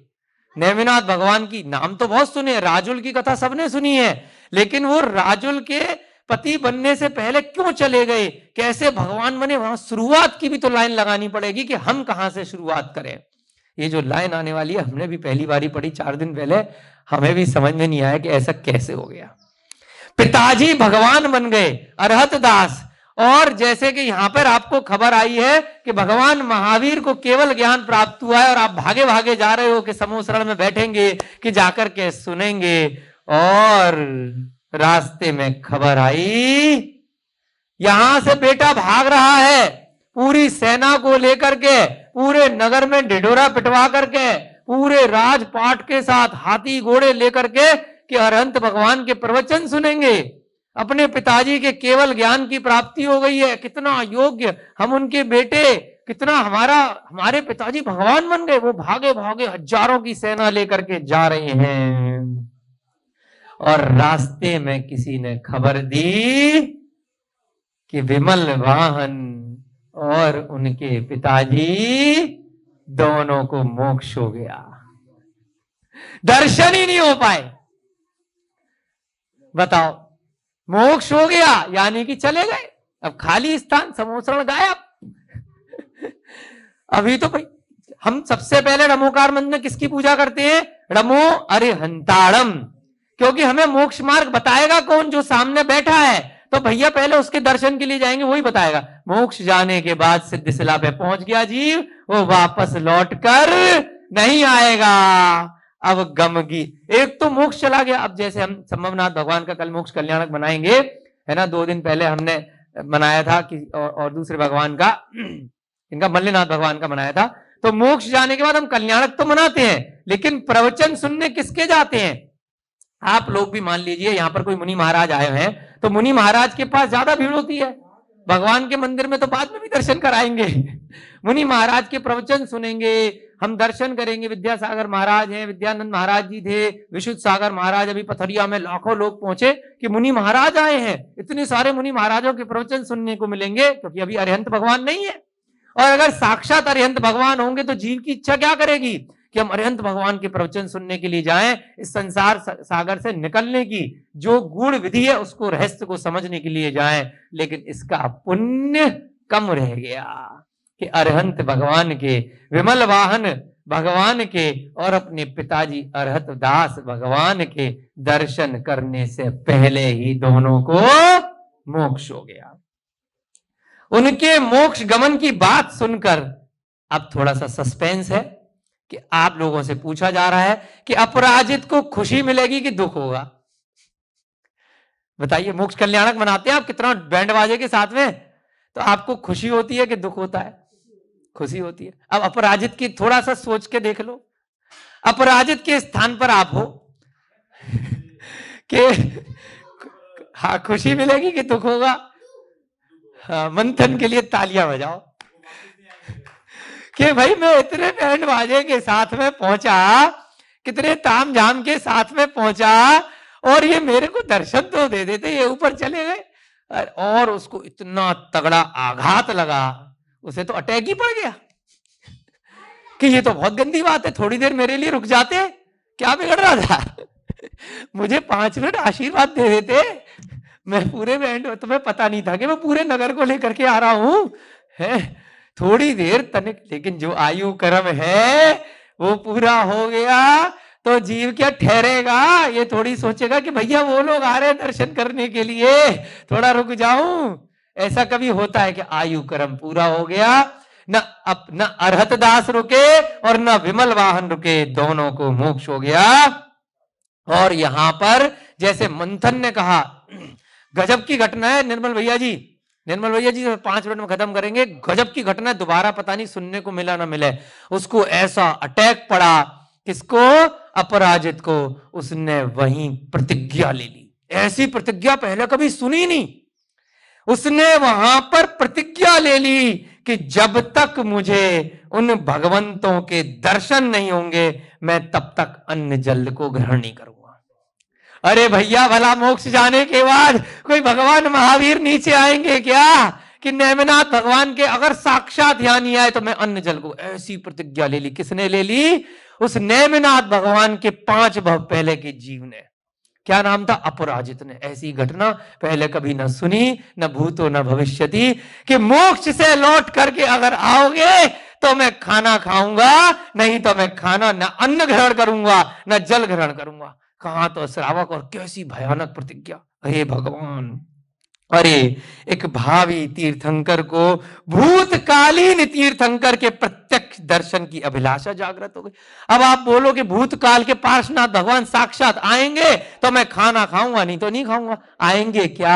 नेमिनाथ भगवान की नाम तो बहुत सुने, राजुल की कथा सबने सुनी है, लेकिन वो राजुल के पति बनने से पहले क्यों चले गए, कैसे भगवान बने, वहां शुरुआत की भी तो लाइन लगानी पड़ेगी कि हम कहां से शुरुआत करें। ये जो लाइन आने वाली है, हमने भी पहली बारी पढ़ी 4 दिन पहले, हमें भी समझ में नहीं आया कि ऐसा कैसे हो गया। पिताजी भगवान बन गए अरहत दास, और जैसे कि यहां पर आपको खबर आई है कि भगवान महावीर को केवल ज्ञान प्राप्त हुआ है और आप भागे भागे जा रहे हो कि समूह शरण में बैठेंगे कि जाकर के सुनेंगे, और रास्ते में खबर आई यहां से बेटा भाग रहा है पूरी सेना को लेकर के, पूरे नगर में ढिढोरा पिटवा करके, पूरे राजपाट के साथ हाथी घोड़े लेकर के कि अरहंत भगवान के प्रवचन सुनेंगे। अपने पिताजी के केवल ज्ञान की प्राप्ति हो गई है, कितना योग्य हम उनके बेटे, कितना हमारे पिताजी भगवान बन गए। वो भागे भागे हजारों की सेना लेकर के जा रहे हैं, और रास्ते में किसी ने खबर दी कि विमल वाहन और उनके पिताजी दोनों को मोक्ष हो गया, दर्शन ही नहीं हो पाए। बताओ, मोक्ष हो गया यानी कि चले गए, अब खाली स्थान, समोसरण गायब। अभी तो भाई हम सबसे पहले रमोकार मंत्र में किसकी पूजा करते हैं, रमो अरिहंताड़म, क्योंकि हमें मोक्ष मार्ग बताएगा कौन, जो सामने बैठा है। तो भैया पहले उसके दर्शन के लिए जाएंगे, वही बताएगा। मोक्ष जाने के बाद सिद्धिशिला पे पहुंच गया जीव, वो वापस लौट कर नहीं आएगा। अब गम की एक तो मोक्ष चला गया। अब जैसे हम संभवनाथ भगवान का कल मोक्ष कल्याणक बनाएंगे, है ना, 2 दिन पहले हमने बनाया था कि और दूसरे भगवान का, इनका मल्लिनाथ भगवान का बनाया था। तो मोक्ष जाने के बाद हम कल्याणक तो मनाते हैं, लेकिन प्रवचन सुनने किसके जाते हैं। आप लोग भी मान लीजिए यहाँ पर कोई मुनि महाराज आए हैं, तो मुनि महाराज के पास ज्यादा भीड़ होती है। भगवान के मंदिर में तो बाद में भी दर्शन कराएंगे, मुनि महाराज के प्रवचन सुनेंगे, हम दर्शन करेंगे। विद्यासागर महाराज हैं, विद्यानंद महाराज जी थे, विशुद्ध सागर महाराज, अभी पथरिया में लाखों लोग पहुंचे कि मुनि महाराज आए हैं। इतने सारे मुनि महाराजों के प्रवचन सुनने को मिलेंगे, क्योंकि अभी अरिहंत भगवान नहीं है। और अगर साक्षात अरिहंत भगवान होंगे तो जीव की इच्छा क्या करेगी कि हम अरिहंत भगवान के प्रवचन सुनने के लिए जाएं, इस संसार सागर से निकलने की जो गूढ़ विधि है उसको, रहस्य को समझने के लिए जाएं। लेकिन इसका पुण्य कम रह गया, कि अरहंत भगवान के, विमल वाहन भगवान के और अपने पिताजी अरहत दास भगवान के दर्शन करने से पहले ही दोनों को मोक्ष हो गया। उनके मोक्ष गमन की बात सुनकर अब थोड़ा सा सस्पेंस है कि आप लोगों से पूछा जा रहा है कि अपराजित को खुशी मिलेगी कि दुख होगा? बताइए, मोक्ष कल्याणक मनाते हैं आप कितना बैंड बाजे के साथ में, तो आपको खुशी होती है कि दुख होता है? खुशी होती है। अब अपराजित की थोड़ा सा सोच के देख लो, अपराजित के स्थान पर आप हो कि हाँ खुशी मिलेगी कि दुख होगा? हाँ, मंथन के लिए तालियां बजाओ कि भाई मैं इतने बैंड बाजे के साथ में पहुंचा, कितने ताम झाम के साथ में पहुंचा, और ये मेरे को दर्शन तो दे देते, ये ऊपर चले गए। और उसको इतना तगड़ा आघात लगा, उसे तो अटैक ही पड़ गया कि ये तो बहुत गंदी बात है, थोड़ी देर मेरे लिए रुक जाते, क्या बिगड़ रहा था मुझे 5 मिनट आशीर्वाद दे देते, मैं पूरे बैंड, तुम्हें पता नहीं था कि मैं पूरे नगर को लेकर के आ रहा हूं, है थोड़ी देर तनिक, लेकिन जो आयु कर्म है वो पूरा हो गया तो जीव क्या ठहरेगा? ये थोड़ी सोचेगा कि भैया वो लोग आ रहे हैं दर्शन करने के लिए, थोड़ा रुक जाऊं। ऐसा कभी होता है कि आयु कर्म पूरा हो गया, न अरहत दास रुके और न विमल वाहन रुके, दोनों को मोक्ष हो गया। और यहां पर जैसे मंथन ने कहा, गजब की घटना है निर्मल भैया जी, निर्मल भैया जी 5 मिनट में खत्म करेंगे। गजब की घटना, दोबारा पता नहीं सुनने को मिला ना मिले। उसको ऐसा अटैक पड़ा, किसको? अपराजित को। उसने वहीं प्रतिज्ञा ले ली, ऐसी प्रतिज्ञा पहले कभी सुनी नहीं। उसने वहां पर प्रतिज्ञा ले ली कि जब तक मुझे उन भगवंतों के दर्शन नहीं होंगे मैं तब तक अन्न जल को ग्रहण नहीं करूंगा। अरे भैया, भला मोक्ष जाने के बाद कोई भगवान महावीर नीचे आएंगे क्या कि नेमिनाथ भगवान के अगर साक्षात यहाँ नहीं आए तो मैं अन्न जल को? ऐसी प्रतिज्ञा ले ली। किसने ले ली? उस नेमिनाथ भगवान के 5 भव पहले के जीव ने। क्या नाम था? अपराजित ने। ऐसी घटना पहले कभी न सुनी, न भूतो न भविष्यति, कि मोक्ष से लौट करके अगर आओगे तो मैं खाना खाऊंगा, नहीं तो मैं खाना न अन्न ग्रहण करूंगा न जल ग्रहण करूंगा। कहा तो श्रावक, और कैसी भयानक प्रतिज्ञा! अरे भगवान, अरे एक भावी तीर्थंकर को भूतकालीन तीर्थंकर के प्रत्यक्ष दर्शन की अभिलाषा जागृत हो गई। अब आप बोलो कि भूतकाल के पार्श्वनाथ भगवान साक्षात आएंगे तो मैं खाना खाऊंगा, नहीं तो नहीं खाऊंगा। आएंगे क्या?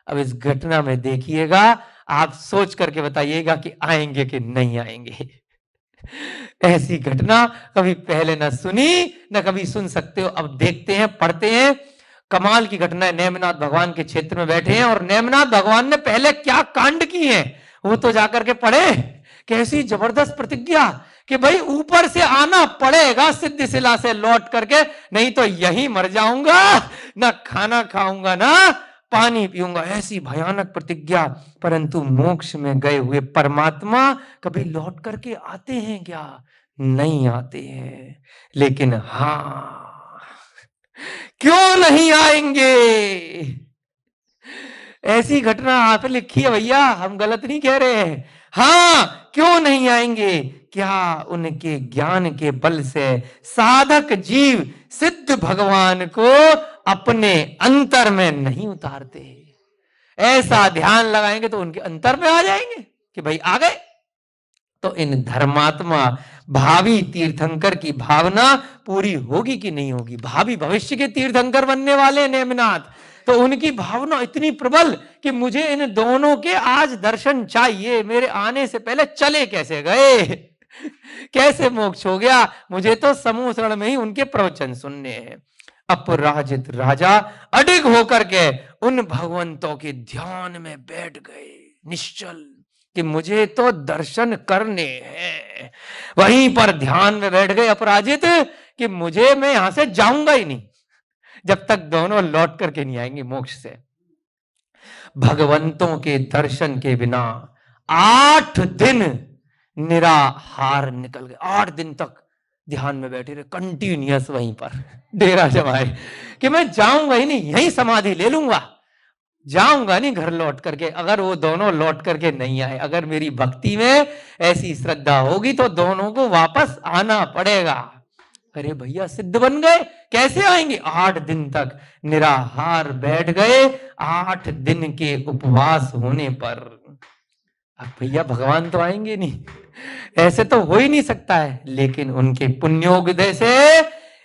अब इस घटना में देखिएगा, आप सोच करके बताइएगा कि आएंगे कि नहीं आएंगे। ऐसी घटना कभी पहले ना सुनी, ना कभी सुन सकते हो। अब देखते हैं, पढ़ते हैं। कमाल की घटना है। नेमिनाथ भगवान के क्षेत्र में बैठे हैं और नेमिनाथ भगवान ने पहले क्या कांड किए हैं वो तो जाकर के पढ़े। कैसी जबरदस्त प्रतिज्ञा कि भाई ऊपर से आना पड़ेगा सिद्ध शिला से लौट करके, नहीं तो यहीं मर जाऊंगा, ना खाना खाऊंगा ना पानी पीऊंगा। ऐसी भयानक प्रतिज्ञा। परंतु मोक्ष में गए हुए परमात्मा कभी लौट करके आते हैं क्या? नहीं आते हैं। लेकिन हाँ, क्यों नहीं आएंगे? ऐसी घटना आप लिखी है भैया, हम गलत नहीं कह रहे हैं। हाँ, क्यों नहीं आएंगे? क्या उनके ज्ञान के बल से साधक जीव सिद्ध भगवान को अपने अंतर में नहीं उतारते? ऐसा ध्यान लगाएंगे तो उनके अंतर में आ जाएंगे कि भाई आ गए। तो इन धर्मात्मा भावी तीर्थंकर की भावना पूरी होगी कि नहीं होगी? भावी भविष्य के तीर्थंकर बनने वाले नेमिनाथ, तो उनकी भावना इतनी प्रबल कि मुझे इन दोनों के आज दर्शन चाहिए। मेरे आने से पहले चले कैसे गए, कैसे मोक्ष हो गया? मुझे तो समूह शरण में ही उनके प्रवचन सुनने हैं। अपराजित राजा अडिग होकर के उन भगवंतों के ध्यान में बैठ गए, निश्चल कि मुझे तो दर्शन करने हैं। वहीं पर ध्यान में बैठ गए अपराजित कि मुझे, मैं यहां से जाऊंगा ही नहीं जब तक दोनों लौट करके नहीं आएंगे मोक्ष से। भगवंतों के दर्शन के बिना 8 दिन निराहार निकल गए। 8 दिन तक ध्यान में बैठे रहे, कंटिन्यूअस वहीं पर डेरा जमाए कि मैं जाऊंगा ही नहीं, यहीं समाधि ले लूंगा। जाऊंगा नहीं घर लौट करके अगर वो दोनों लौट करके नहीं आए। अगर मेरी भक्ति में ऐसी श्रद्धा होगी तो दोनों को वापस आना पड़ेगा। अरे भैया सिद्ध बन गए, कैसे आएंगे? 8 दिन तक निराहार बैठ गए, 8 दिन के उपवास होने पर। अब भैया भगवान तो आएंगे नहीं, ऐसे तो हो ही नहीं सकता है। लेकिन उनके पुण्योदय से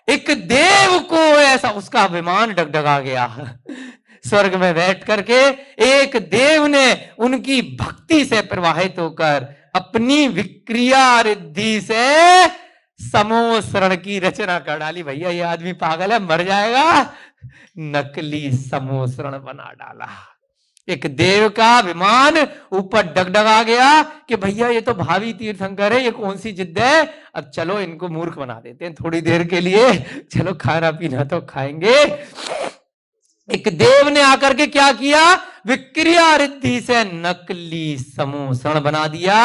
एक देव को ऐसा उसका विमान डगडगा गया। स्वर्ग में बैठ करके एक देव ने उनकी भक्ति से प्रवाहित होकर अपनी विक्रिया रिद्धि से समोसरण की रचना कर डाली। भैया ये आदमी पागल है, मर जाएगा। नकली समोसरण बना डाला। एक देव का विमान ऊपर डगडगा गया कि भैया ये तो भावी तीर्थंकर है, ये कौन सी जिद है। अब चलो इनको मूर्ख बना देते हैं थोड़ी देर के लिए, चलो खाना पीना तो खाएंगे। एक देव ने आकर के क्या किया? विक्रिया रिद्धि से नकली समोसरण बना दिया।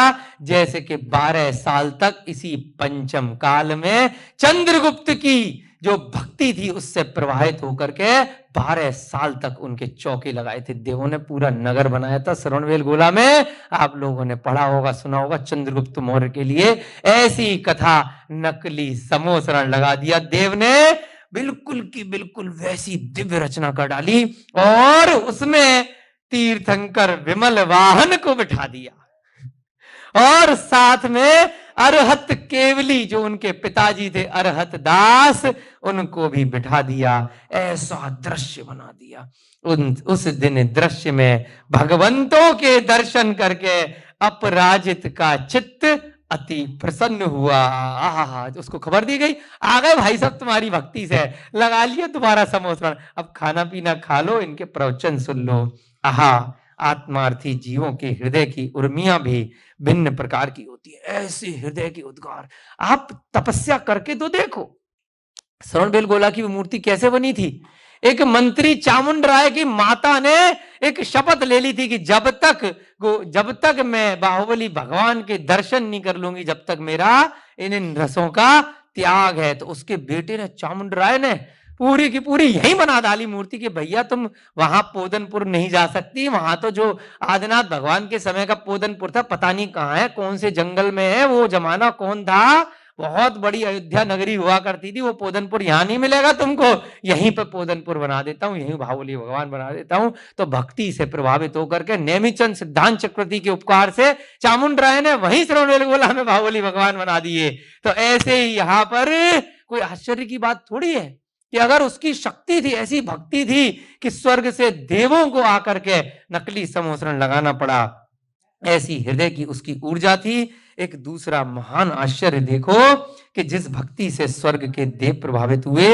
जैसे कि 12 साल तक इसी पंचम काल में चंद्रगुप्त की जो भक्ति थी उससे प्रवाहित होकर के 12 साल तक उनके चौके लगाए थे। देवों ने पूरा नगर बनाया था श्रवणबेल गोला में, आप लोगों ने पढ़ा होगा, सुना होगा। चंद्रगुप्त मौर्य के लिए ऐसी कथा, नकली समोसरण लगा दिया देव ने, बिल्कुल की बिल्कुल वैसी दिव्य रचना कर डाली और उसमें तीर्थंकर विमल वाहन को बिठा दिया और साथ में अरहत केवली जो उनके पिताजी थे अरहत दास, उनको भी बिठा दिया। ऐसा दृश्य बना दिया। उस दिन दृश्य में भगवंतों के दर्शन करके अपराजित का चित्त अति प्रसन्न हुआ। आहा, उसको खबर दी गई, आ गए भाई साहब तुम्हारी भक्ति से, लगा लिया दोबारा समोसरण, अब खाना पीना खा लो, इनके प्रवचन सुन लो। आहा, आत्मार्थी जीवों के हृदय की उर्मियां भी भिन्न प्रकार की होती है। ऐसे हृदय के उद्गार आप तपस्या करके तो देखो। श्रवणबेल गोला की मूर्ति कैसे बनी थी? एक मंत्री चामुंड राय की माता ने एक शपथ ले ली थी कि जब तक मैं बाहुबली भगवान के दर्शन नहीं कर लूंगी, जब तक मेरा इन रसों का त्याग है। तो उसके बेटे ने, चामुंड राय ने, पूरी की पूरी यही बना डाली मूर्ति कि भैया तुम वहां पोदनपुर नहीं जा सकती, वहां तो जो आदिनाथ भगवान के समय का पोदनपुर था पता नहीं कहाँ है, कौन से जंगल में है, वो जमाना कौन था, बहुत बड़ी अयोध्या नगरी हुआ करती थी, वो पोदनपुर यहाँ नहीं मिलेगा तुमको, यहीं पर पोदनपुर बना देता हूँ, यहीं बाहुबली भगवान बना देता हूँ। तो भक्ति से प्रभावित होकर के नेमिचंद सिद्धांत चक्रवर्ती के उपकार से चामुंड राय ने वहीं श्रवणबेल गोला में बाहुबली भगवान बना दिए। तो ऐसे ही यहाँ पर कोई आश्चर्य की बात थोड़ी है कि अगर उसकी शक्ति थी, ऐसी भक्ति थी कि स्वर्ग से देवों को आकर के नकली समोसरण लगाना पड़ा, ऐसी हृदय की उसकी ऊर्जा थी। एक दूसरा महान आश्चर्य देखो कि जिस भक्ति से स्वर्ग के देव प्रभावित हुए,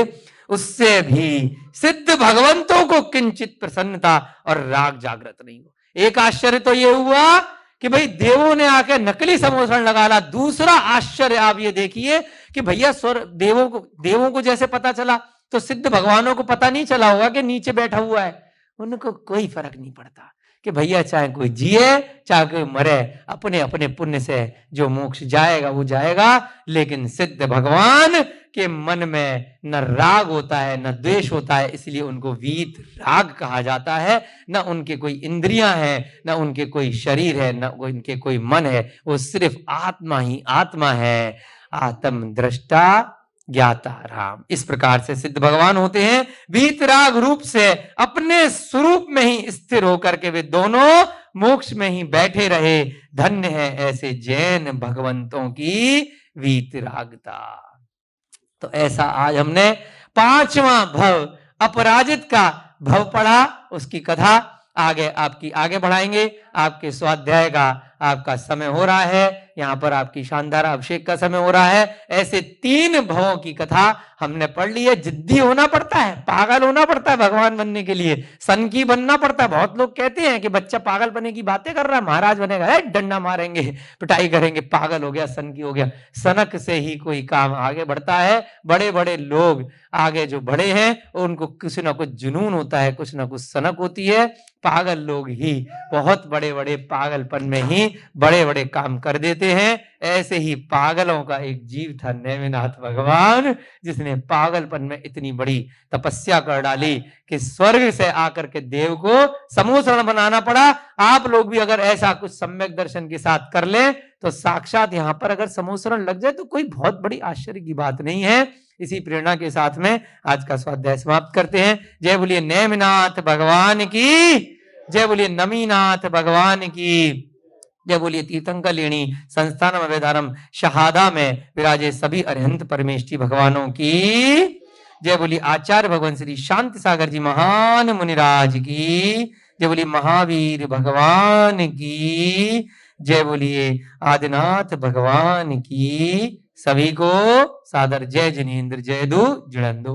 उससे भी सिद्ध भगवंतों को किंचित प्रसन्नता और राग जागृत नहीं हो। एक आश्चर्य तो ये हुआ कि भाई देवों ने आके नकली समोसरण लगा ला। दूसरा आश्चर्य आप ये देखिए कि भैया देवों को जैसे पता चला तो सिद्ध भगवानों को पता नहीं चला होगा कि नीचे बैठा हुआ है। उनको कोई फर्क नहीं पड़ता कि भैया चाहे कोई जिए चाहे कोई मरे, अपने अपने पुण्य से जो मोक्ष जाएगा वो जाएगा। लेकिन सिद्ध भगवान के मन में न राग होता है न द्वेष होता है, इसलिए उनको वीत राग कहा जाता है। न उनके कोई इंद्रियां हैं, न उनके कोई शरीर है, न उनके कोई मन है, वो सिर्फ आत्मा ही आत्मा है। आत्म दृष्टा ज्ञाता राम, इस प्रकार से सिद्ध भगवान होते हैं। वीतराग रूप से अपने स्वरूप में ही स्थिर होकर के वे दोनों मोक्ष में ही बैठे रहे। धन्य है ऐसे जैन भगवंतों की वीतरागता। तो ऐसा आज हमने 5वां भव अपराजित का भव पढ़ा, उसकी कथा आगे बढ़ाएंगे। आपके स्वाध्याय का आपका समय हो रहा है, यहाँ पर आपकी शानदार अभिषेक का समय हो रहा है। ऐसे 3 भवों की कथा हमने पढ़ ली है। जिद्दी होना पड़ता है, पागल होना पड़ता है भगवान बनने के लिए, सन की बनना पड़ता है। बहुत लोग कहते हैं कि बच्चा पागल बनने की बातें कर रहा है, महाराज बनेगा, डंडा मारेंगे, पिटाई करेंगे, पागल हो गया, सन की हो गया। सनक से ही कोई काम आगे बढ़ता है। बड़े बड़े लोग आगे जो बढ़े हैं उनको कुछ ना कुछ जुनून होता है, कुछ ना कुछ सनक होती है। पागल लोग ही बहुत बड़े बड़े पागलपन में ही बड़े बड़े काम कर देते होते हैं, ऐसे ही पागलों का एक जीव था नेमिनाथ भगवान, जिसने पागलपन में इतनी बड़ी तपस्या कर डाली कि स्वर्ग से आकर के देव को समूह शरण बनाना पड़ा। आप लोग भी अगर ऐसा कुछ सम्यक दर्शन के साथ कर लें तो साक्षात यहाँ पर अगर समूह शरण लग जाए तो कोई बहुत बड़ी आश्चर्य की बात नहीं है। इसी प्रेरणा के साथ में आज का स्वाध्याय समाप्त करते हैं। जय बोलिए नेमिनाथ भगवान की, जय बोलिए नमीनाथ भगवान की, जय बोलिए तीर्थंकलेणी संस्थानम अभयदानम शहादा में विराजे सभी अरिहंत परमेष्ठी भगवानों की। जय बोलिए आचार्य भगवान श्री शांति सागर जी महान मुनिराज की। जय बोलिए महावीर भगवान की। जय बोलिए आदिनाथ भगवान की। सभी को सादर जय जिनेन्द्र जय दो जुड़ंदो।